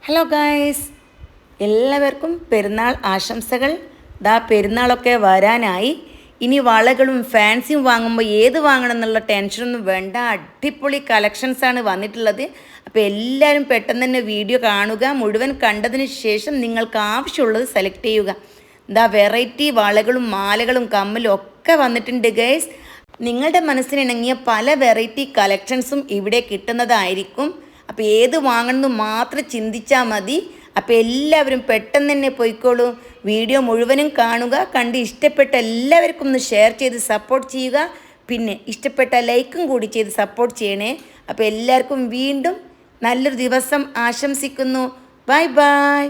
Hello guys, എല്ലാവർക്കും പെരുന്നാൾ ആശംസകൾ. പെരുന്നാളൊക്കെ വരാനായി. ഇനി വളകളും ഫാൻസിയും വാങ്ങുമ്പോൾ ഏത് വാങ്ങണം എന്നുള്ള ടെൻഷനൊന്നും വേണ്ട. അടിപൊളി കളക്ഷൻസാണ് വന്നിട്ടുള്ളത്. അപ്പോൾ എല്ലാവരും പെട്ടെന്ന് തന്നെ വീഡിയോ കാണുക. മുഴുവൻ കണ്ടതിന് ശേഷം നിങ്ങൾക്ക് ആവശ്യമുള്ളത് സെലക്ട് ചെയ്യുക. വെറൈറ്റി വളകളും മാലകളും കമ്മലും ഒക്കെ വന്നിട്ടുണ്ട് ഗൈസ്. നിങ്ങളുടെ മനസ്സിനിണങ്ങിയ പല വെറൈറ്റി കളക്ഷൻസും ഇവിടെ കിട്ടുന്നതായിരിക്കും. അപ്പോൾ ഏത് വാങ്ങണമെന്ന് മാത്രം ചിന്തിച്ചാൽ മതി. അപ്പോൾ എല്ലാവരും പെട്ടെന്ന് തന്നെ പോയിക്കോളൂ. വീഡിയോ മുഴുവനും കാണുക. കണ്ട് ഇഷ്ടപ്പെട്ട എല്ലാവർക്കും ഒന്ന് ഷെയർ ചെയ്ത് സപ്പോർട്ട് ചെയ്യുക. പിന്നെ ഇഷ്ടപ്പെട്ട ലൈക്കും കൂടി ചെയ്ത് സപ്പോർട്ട് ചെയ്യണേ. അപ്പോൾ എല്ലാവർക്കും വീണ്ടും നല്ലൊരു ദിവസം ആശംസിക്കുന്നു. Bye bye.